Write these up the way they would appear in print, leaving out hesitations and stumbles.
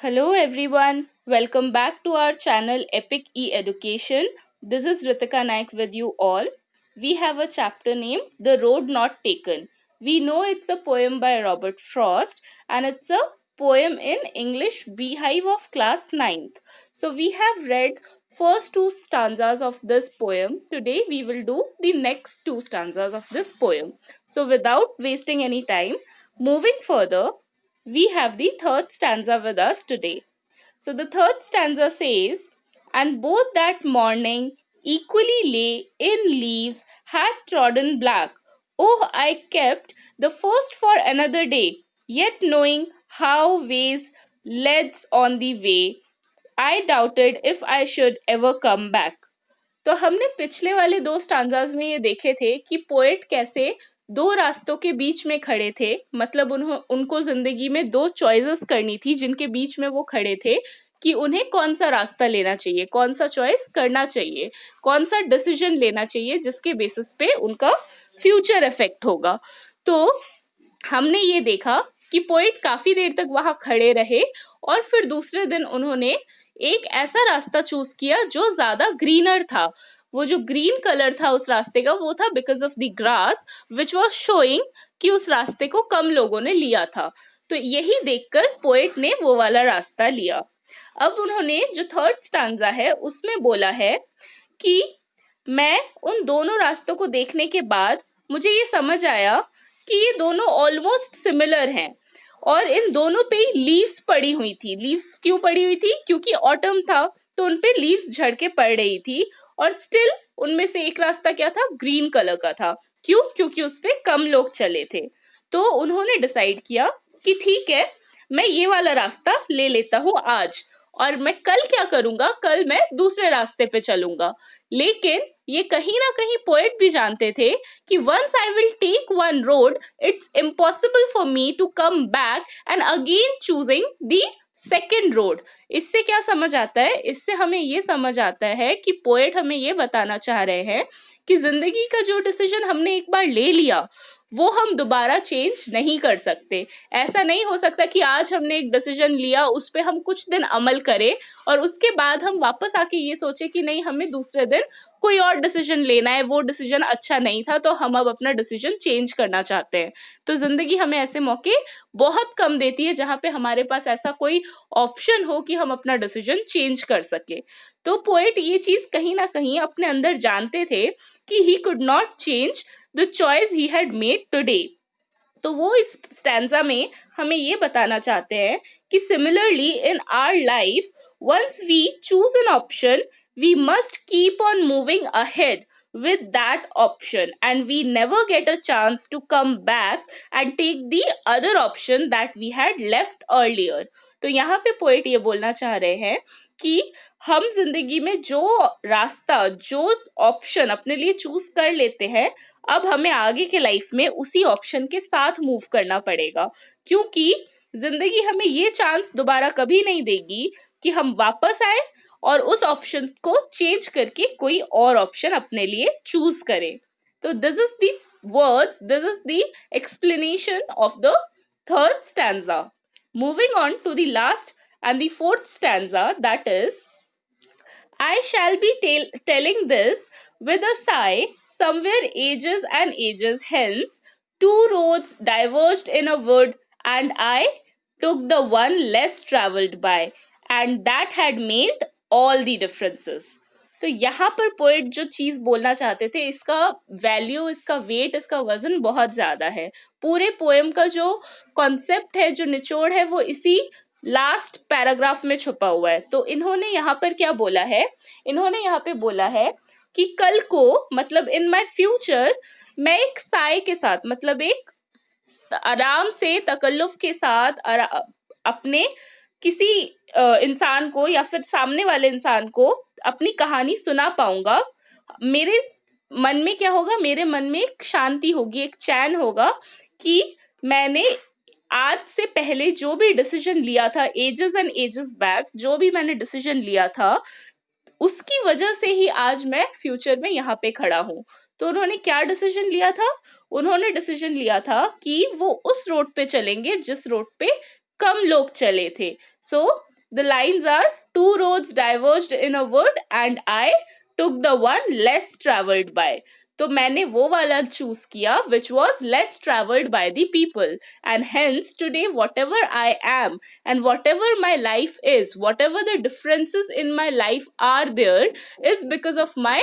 Hello everyone, welcome back to our channel Epic E-Education. This is Ritika Naik with you all. We have a chapter named The Road Not Taken. We know it's a poem by Robert Frost and it's a poem in English Beehive of class ninth. So we have read first two stanzas of this poem. Today we will do the next two stanzas of this poem. So without wasting any time, moving further, we have the third stanza with us today. So the third stanza says, and both that morning equally lay in leaves had trodden black. Oh, I kept the first for another day, yet knowing how ways leads on the way, I doubted if I should ever come back. तो हमने पिछले वाले दो stanzas में ये देखे थे कि पोएट कैसे दो रास्तों के बीच में खड़े थे, मतलब उनको जिंदगी में दो चॉइसेस करनी थी जिनके बीच में वो खड़े थे कि उन्हें कौन सा रास्ता लेना चाहिए, कौन सा चॉइस करना चाहिए, कौन सा डिसीजन लेना चाहिए जिसके बेसिस पे उनका फ्यूचर इफेक्ट होगा। तो हमने ये देखा कि पोएट काफी देर तक वहां खड़े रहे और फिर दूसरे दिन उन्होंने एक ऐसा रास्ता चूज किया जो ज्यादा ग्रीनर था। वो जो ग्रीन कलर था उस रास्ते का वो था because of the grass which was showing कि उस रास्ते को कम लोगों ने लिया था। तो यही देखकर पोएट ने वो वाला रास्ता लिया। अब उन्होंने जो थर्ड स्टांजा है उसमें बोला है कि मैं उन दोनों रास्तों को देखने के बाद मुझे ये समझ आया कि ये दोनों ऑलमोस्ट सिमिलर हैं और इन दोनों पे ही लीव्स पड़ी हुई थी। लीव्स क्यों पड़ी हुई थी? क्योंकि ऑटम था तो उन पे लीव्स झड़ के पड़ रही थी और स्टिल उनमें से एक रास्ता क्या था? ग्रीन कलर का था। क्यों? क्योंकि उस पे कम लोग चले थे। तो उन्होंने डिसाइड किया कि ठीक है, मैं ये वाला रास्ता ले लेता हूँ आज, और मैं कल क्या करूंगा, कल मैं दूसरे रास्ते पे चलूंगा। लेकिन ये कहीं ना कहीं पोएट भी जानते थे कि once I will take one road it's impossible for me to come back and again choosing the second road. इससे क्या समझ आता है? इससे हमें ये समझ आता है कि पोएट हमें ये बताना चाह रहे हैं कि जिंदगी का जो डिसीजन हमने एक बार ले लिया वो हम दोबारा चेंज नहीं कर सकते। ऐसा नहीं हो सकता कि आज हमने एक डिसीजन लिया उस पर हम कुछ दिन अमल करें और उसके बाद हम वापस आके ये सोचे कि नहीं, हमें दूसरे दिन कोई और डिसीजन लेना है, वो डिसीजन अच्छा नहीं था तो हम अब अपना डिसीजन चेंज करना चाहते हैं। तो जिंदगी हमें ऐसे मौके बहुत कम देती है जहाँ पे हमारे पास ऐसा कोई ऑप्शन हो कि हम अपना डिसीजन चेंज कर सके। तो पोएट ये चीज कहीं ना कहीं अपने अंदर जानते थे कि he could not change the choice he had made today. तो वो इस स्टैंजा में हमें ये बताना चाहते हैं कि similarly in our life once we choose an option we must keep on moving ahead with that option and we never get a chance to come back and take the other option that we had left earlier। तो यहाँ पे poet ये बोलना चाह रहे हैं कि हम जिंदगी में जो रास्ता, जो ऑप्शन अपने लिए चूज कर लेते हैं, अब हमें आगे के लाइफ में उसी ऑप्शन के साथ मूव करना पड़ेगा, क्योंकि जिंदगी हमें ये चांस दोबारा कभी नहीं देगी कि हम वापस आए और उस ऑप्शन को चेंज करके कोई और ऑप्शन अपने लिए चूज करें। तो this is the words, this is the explanation of the third stanza. Moving on to the last and the fourth stanza, that is, I shall be telling this with a sigh, somewhere ages and ages hence, two roads diverged in a wood, and I took the one less traveled by, and that had made all the differences। तो यहाँ पर poet जो चीज बोलना चाहते थे, इसका value, इसका वेट, इसका वजन बहुत ज्यादा है। पूरे पोएम का जो कॉन्सेप्ट है, जो निचोड़ है, वो इसी लास्ट पैराग्राफ में छुपा हुआ है। तो इन्होंने यहाँ पर क्या बोला है? इन्होंने यहाँ पे बोला है कि कल को, मतलब इन माय फ्यूचर, मैं एक साय के साथ, मतलब एक आराम से, तकल्लुफ के साथ अपने किसी इंसान को या फिर सामने वाले इंसान को अपनी कहानी सुना पाऊंगा। मेरे मन में क्या होगा? मेरे मन में एक शांति होगी, एक चैन होगा कि मैंने आज से पहले जो भी डिसीजन लिया था, एजेस एंड एजेस बैक जो भी मैंने डिसीजन लिया था, उसकी वजह से ही आज मैं फ्यूचर में यहाँ पे खड़ा हूँ। तो उन्होंने क्या डिसीजन लिया था? उन्होंने डिसीजन लिया था कि वो उस रोड पे चलेंगे जिस रोड पे कम लोग चले थे। सो The lines are, two roads diverged in a wood and I took the one less traveled by. तो मैंने वो वाला चूज किया which was less traveled by the people, and hence today whatever I am and whatever my life is, whatever the differences in my life are there, is because of my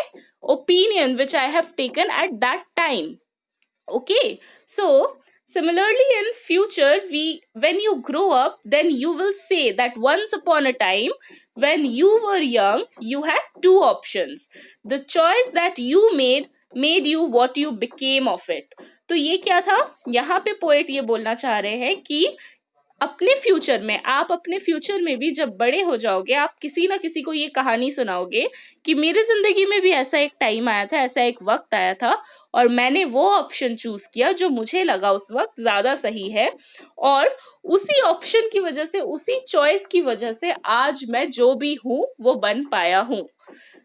opinion which I have taken at that time. Okay, so similarly in future, we when you grow up, then you will say that once upon a time when you were young you had two options. The choice that you made you what you became of it. तो ये क्या था, यहाँ पे poet ये बोलना चाह रहे हैं कि अपने फ्यूचर में, आप अपने फ्यूचर में भी जब बड़े हो जाओगे, आप किसी ना किसी को ये कहानी सुनाओगे कि मेरी जिंदगी में भी ऐसा एक टाइम आया था, ऐसा एक वक्त आया था और मैंने वो ऑप्शन चूज किया जो मुझे लगा उस वक्त ज्यादा सही है, और उसी ऑप्शन की वजह से, उसी चॉइस की वजह से आज मैं जो भी हूं वो बन पाया हूं.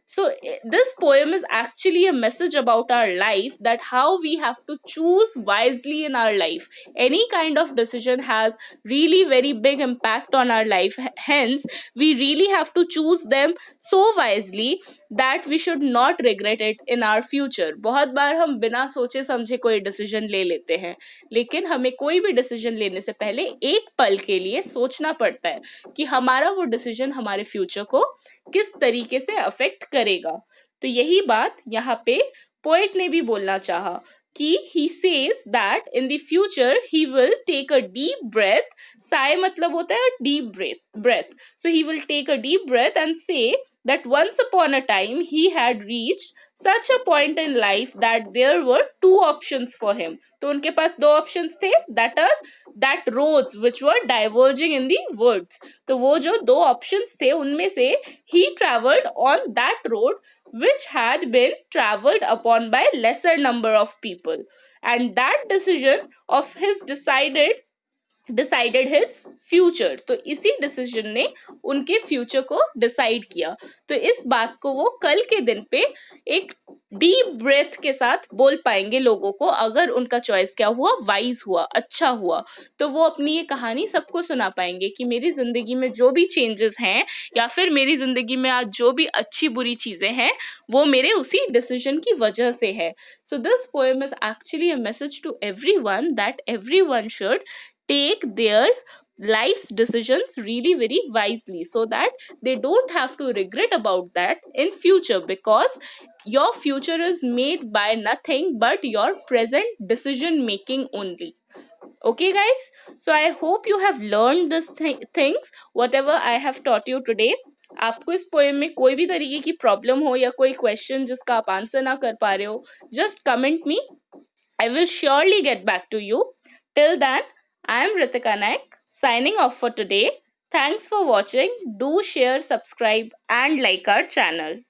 So this poem is actually a message about our life, that how we have to choose wisely in our life. Any kind of decision has really very big impact on our life. Hence, we really have to choose them so wisely that we should not regret it in our future. बहुत बार हम बिना सोचे समझे कोई decision ले लेते हैं, लेकिन हमें कोई भी डिसीजन लेने से पहले एक पल के लिए सोचना पड़ता है कि हमारा वो डिसीजन हमारे फ्यूचर को किस तरीके से अफेक्ट करेगा. तो यही बात यहाँ पे पोएट ने भी बोलना चाहा कि he says that in the future he will take a deep breath. sigh मतलब होता है deep breath. So he will take a deep breath and say that once upon a time he had reached such a point in life that there were two options for him. तो उनके पास दो options थे, that roads which were diverging in the woods. तो वो जो दो options थे उनमें से he traveled on that road which had been traveled upon by lesser number of people, and that decision of his decided his future. तो इसी decision ने उनके फ्यूचर को डिसाइड किया. तो इस बात को वो कल के दिन पे एक डीप ब्रेथ के साथ बोल पाएंगे लोगों को, अगर उनका चॉइस क्या हुआ, वाइज हुआ, अच्छा हुआ, तो वो अपनी ये कहानी सबको सुना पाएंगे कि मेरी जिंदगी में जो भी चेंजेस हैं या फिर मेरी जिंदगी में आज जो भी अच्छी बुरी चीजें हैं वो मेरे उसी डिसीजन की वजह से है. So this poem is actually a message to everyone that everyone should take their life's decisions really very wisely, so that they don't have to regret about that in future, because your future is made by nothing but your present decision making only. Okay guys, so I hope you have learned this things whatever I have taught you today. आपको इस poem में कोई भी तरीके की problem हो या कोई क्वेश्चन जिसका आप आंसर ना कर पा रहे हो, just comment me. I will surely get back to you. Till then, I am Ritika Naik signing off for today. Thanks for watching. Do share, subscribe and like our channel.